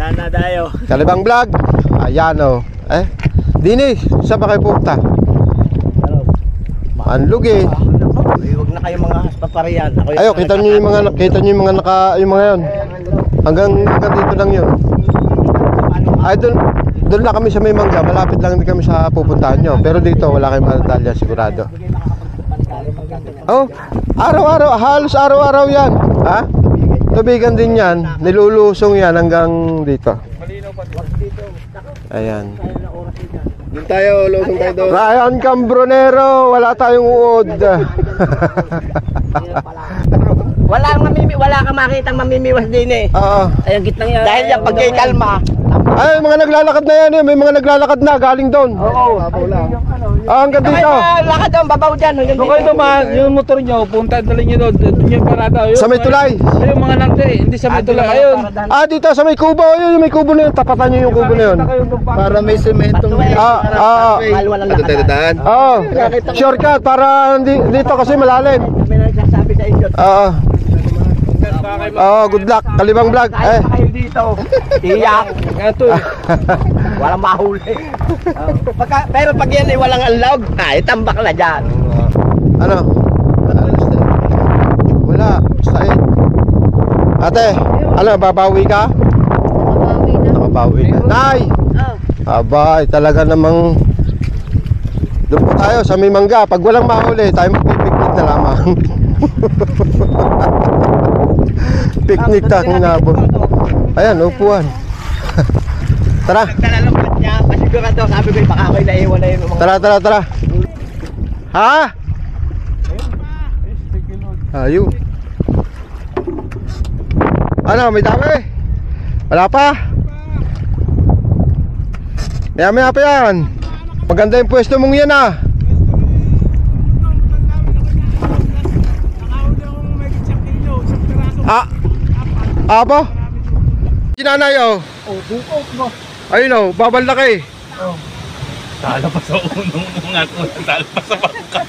Sana tayo. Kalibang Vlog. Ayan o. Dini, saan ba kayo punta? Anlog eh. Huwag na kayo mga paparian. Ayo, kita niyo yung mga yan. Hanggang dito lang yun. Ay, doon lang kami sa may mangga. Malapit lang din kami sa pupuntahan nyo. Pero dito, wala kayong madalya sigurado. Oh, araw-araw, halos araw-araw yan. Ha? Tubigan din yan. Nilulusong yan hanggang dito. Ayan. Doon tayo, lusong tayo doon. Ryan Cambronero, wala tayong uod. Wala kang makitang mamimiwas din eh. Oo. Ay, ang gitnang yan. Dahil yan, pag kalma. Ay, mga naglalakad na yan eh. May mga naglalakad na galing doon. Oo. Hanggang dito. Lakad doon, babaw dyan. Kung kayo naman, yung motor nyo, punta dali nyo doon. Doon yung parada. Sa may tulay. Yung mga nante, hindi sa may tulay. Ayun. Dito sa may kubo. Ayun, may kubo na yun. Tapatan nyo yung kubo na yun. Para may sementong. Shortcut para dito kasi malalim. May nagsasabi sa inyo. Good luck. Kalibang Vlog. Kayo dito. Tiyak. Ito. Walang mahuli. Pero pag yan ay walang unlog, tambak na dyan. Ano? Wala. Sa'yo. Ate, ano, babawi ka? Nakabawi na. Nay! Abay, talaga namang doon po tayo sa may mangga. Pag walang mahuli, tayo magpipiknik na lamang. Picnic tayong nabot. Ayan, upuan. Tara. Nagtalalambot niya, pasigurado, sabi ko baka ako'y naiwan na yun. Tara. Ha? Ayun. Ano, may dami? Wala pa? Maya pa yan. Maganda yung pwesto mong yan ah. Abo? Sinanay oh. Bukok mo. Ayun oh, babal laki. Tala pa sa unong mga kulang, tala pa sa bangka.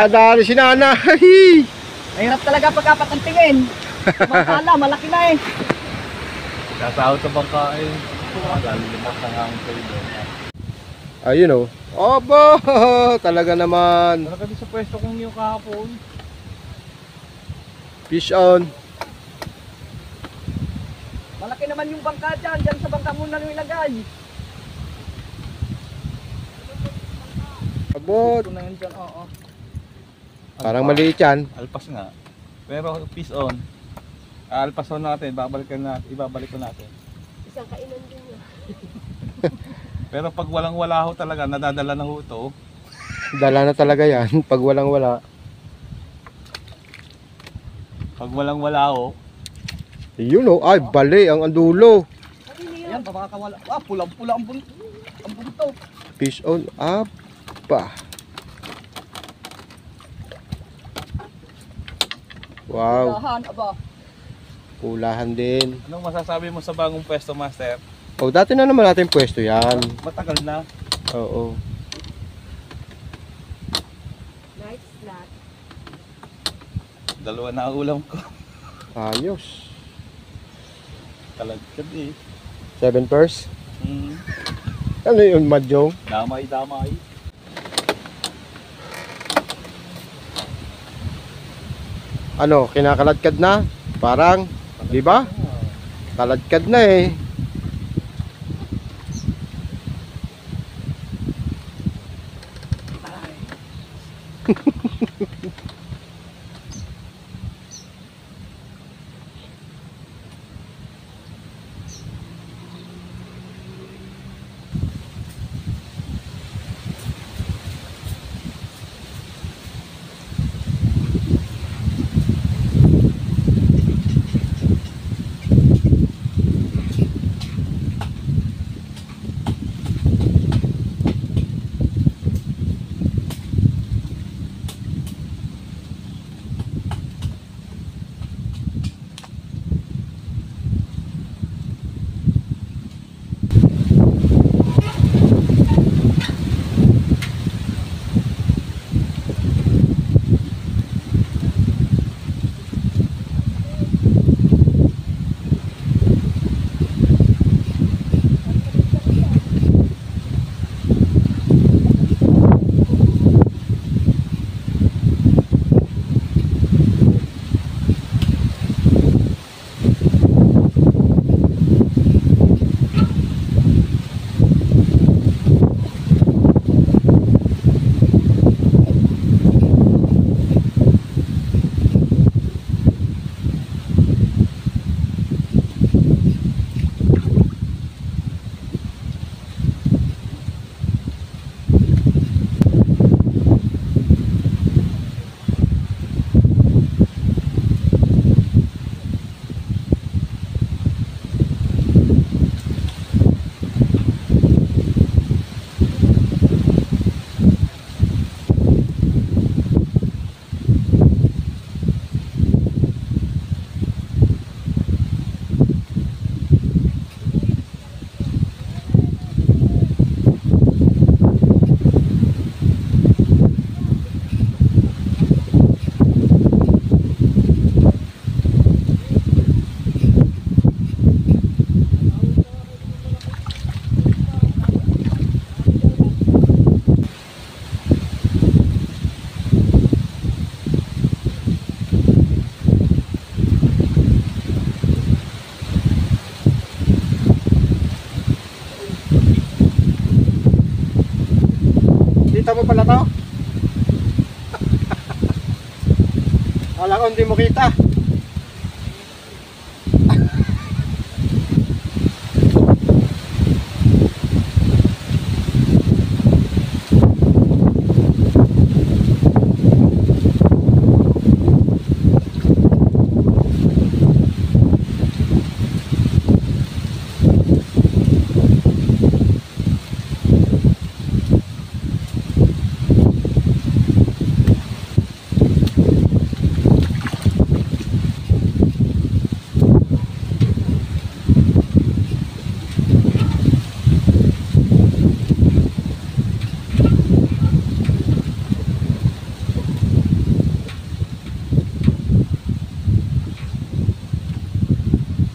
Dali si nanay. Mahirap talaga pagkapat ang tingin. Samantala, malaki na eh. Sasahod sa bangka eh. Lalilimot na nga ang sa'yo. Ayun oh. Obo, talaga naman. Talaga din sa pwesto kong yung kahapon. Fish on. Malaki naman yung bangka dyan. Dyan sa bangka muna nung ilagay. Abot. Ito na yun dyan, oo. Parang maliit yan. Alpas nga. Pero fish on. Alpas on natin, ibabalik ko natin. Isang kainan din yun. Pero pag walang-wala ho talaga, nadadala na ho ito. Dala na talaga yan. Pag walang wala. Pag walang-wala ho. Yun oh. Ay, bali ang andulo. Ayan, papakawala. Pulang-pula ang bunto. Fish on. Apa. Wow. Pulahan, aba. Pulahan din. Anong masasabi mo sa bagong pwesto, Master? Oh, dati na naman natin pwesto yan. Matagal na. Oo. Night snack. Dalawa na ang ulam ko. Ayos. Talagkad eh. 7 pairs. Ano yun, Madjong? Damay. Ano, kinakaladkad na? Parang, di ba? Kaladkad na eh. pala to. Kala ko hindi mo kita.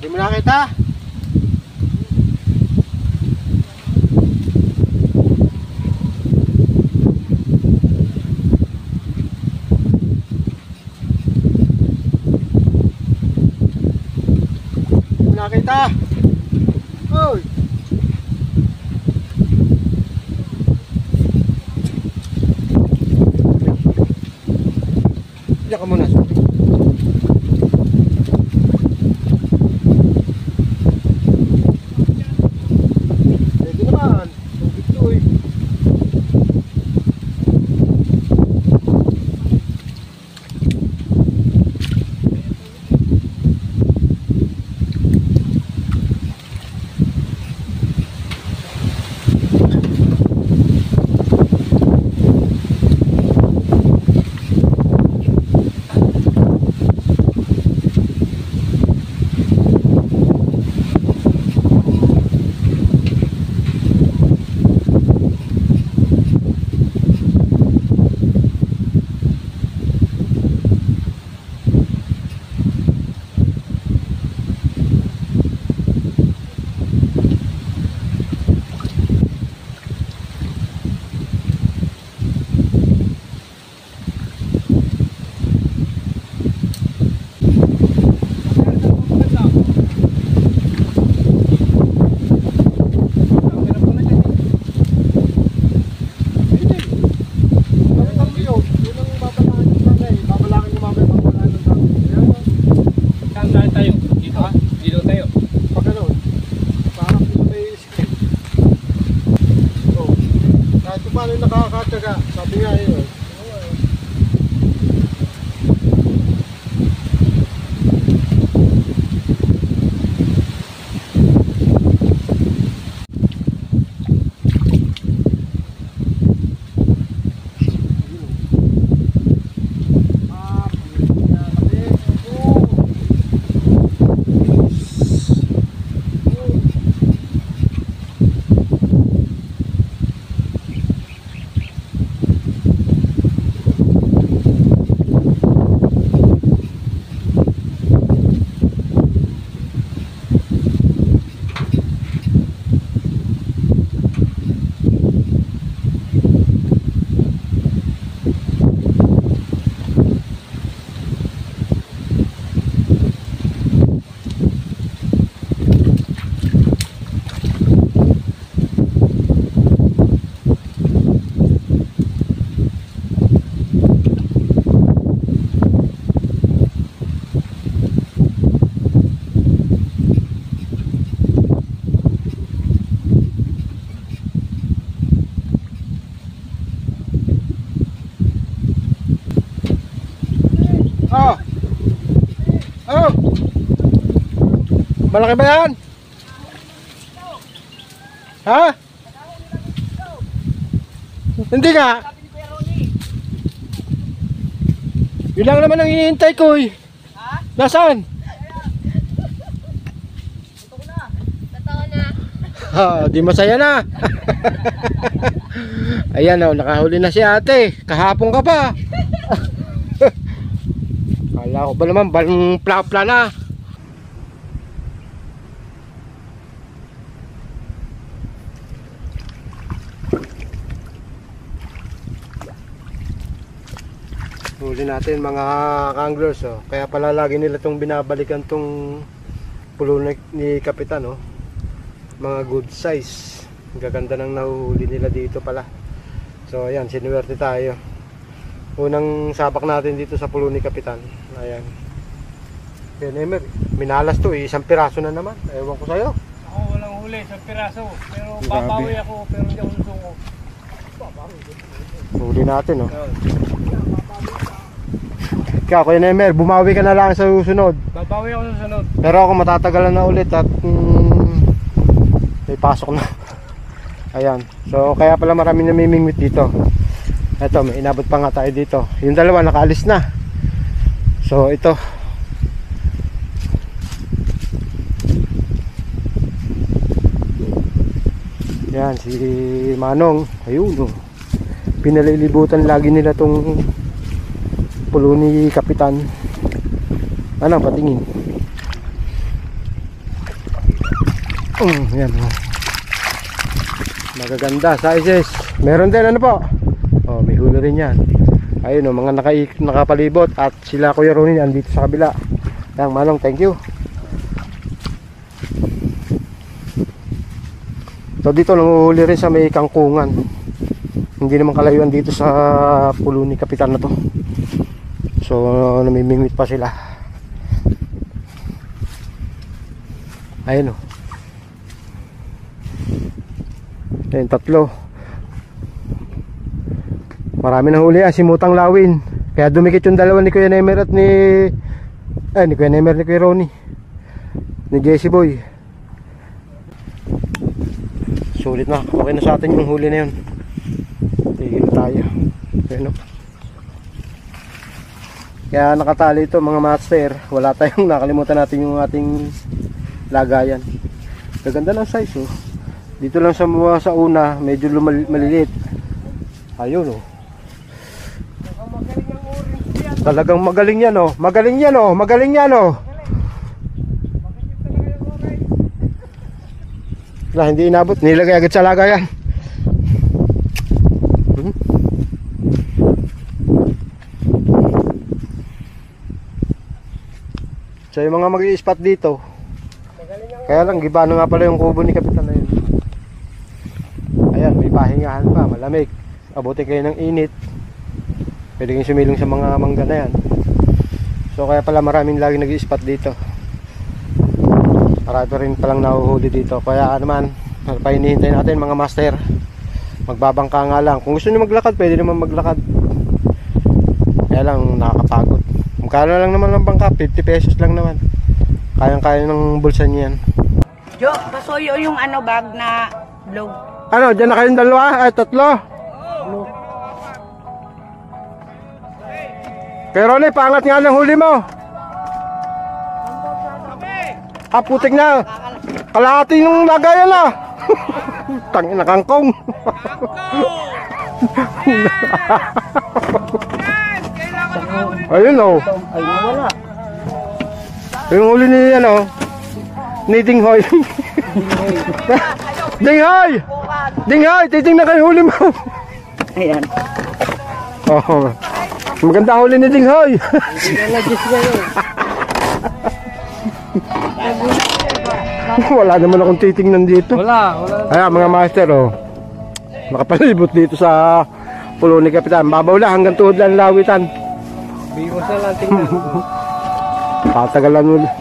Hindi mo nakita? Hindi mo nakita? Hoy! Diyan ka muna. Pwede naman. Tubig to eh. Paano nakakataga? Sabi nga yun. Oh. Oh. Malaki ba yan? Ha? Hindi nga. Yun lang naman ang hinihintay ko eh. Nasaan? Totoo na. Di masaya na. Ayan o, nakahuli na si ate. Kahapon ka pa. Kala ko ba naman balang pla-pla na. Huli natin mga kanglers oh. Kaya pala lagi nila itong binabalikan tong pulo ni Kapitan oh. Mga good size. Gaganda ng nahuhuli nila dito pala So ayan, sinuwerte tayo. Unang sabak natin dito sa pulo ni Kapitan. Ayan. Yan, Emer, minalas to eh. Isang piraso na naman. Ewan ko sa'yo. Ako walang huli, sa piraso. Pero Grabe. babawi ako, pero hindi ako susuko. Huli natin, oh. Ikaw, Kuya Nemer, bumawi ka na lang sa susunod. Babawi ako sa sunod. Pero ako matatagalan na ulit at may pasok na. Ayan. So kaya pala marami namimingwit dito. Ito, may inabot pa nga tayo dito. Yung dalawa nakaalis na. So ito. Yan si Manong. Ayun, oh. Pinalilibutan lagi nila tong pulo ni Kapitan. Ano, patingin. Yan, oh. Magaganda sizes. Meron din ano po. Oh, may huli rin yan. Ayun, oh, mga nakapalibot. At sila Kuya Ronnie andito sa kabila. Yan, Manong, thank you. So dito nanguhuli rin sa may kangkungan. Hindi naman kalayuan dito sa pulo ni Kapitan na to. So namimingwit pa sila. Ayun, oh. Ayun, tatlo. Marami nang huli, simutang lawin. Kaya dumikit yung dalawa ni Kuya Nemer at ni Kuya Nemer, ni Kuya Ronnie, ni Jesse Boy. Sulit na, okay na sa atin yung huli na yun. Tigil tayo. Ayun, oh. Kaya nakatali ito mga master. Wala tayong nakalimutan natin yung ating lagayan. Gaganda ng size, oh. Dito lang sa una, medyo maliliit. Ayun, oh. Talagang magaling yan, oh. Magaling yan, oh. Magaling yan, oh. Wala, hindi inabot. Nilagay agad sa lagayan. So yung mga mag-i-spot dito, kaya lang gibano nga pala yung kubo ni Kapitan na yun. Ayan, may pahingahan pa, malamig. Abuti kayo ng init. Pwede kayong sumilong sa mga mangga na yan. So kaya pala maraming lagi nag-i-spot dito. Marami rin palang nahuhuli dito. Kaya naman, pa hinihintay natin mga master. Magbabangka nga lang. Kung gusto nyo maglakad, pwede naman maglakad. Kaya lang nakakapagod. Magkano lang naman ng bangka, 50 pesos lang naman. Kayang-kaya ng bulsa niyan. Jo, pasuyo yung ano bag na blue. Ano, dyan na kayong dalawa? Ay, tatlo? Kaya Ronnie, pangat nga ng huli mo. Putik na. Kalahati yung lagayan na. Tangin na kangkong. Ayun, oh. Ay, nawala. Yung huli ni ano, ni Dinghoy. Dinghoy! Dinghoy, titingnan kayo huli mo. Ayan. Oh. Maganda huli ni Dinghoy. Wala naman akong titingnan dito. Wala. Ayan mga master, oh. Nakapalibot dito sa pulo ni Kapitan. Babaw lang hanggang tuhod lang lawitan. Biwas na lang tingnan. Tatagalan ulit.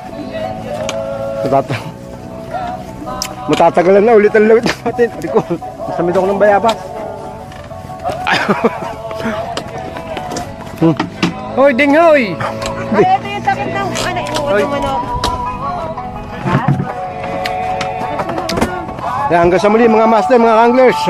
Matatagalan na ulit ang lawit natin. Hindi ko, masamid ako ng bayabas. Hoy, Dinghoy! Ay, ito yung takip ng ano, manok. Hanggang sa muli mga master, mga anglers.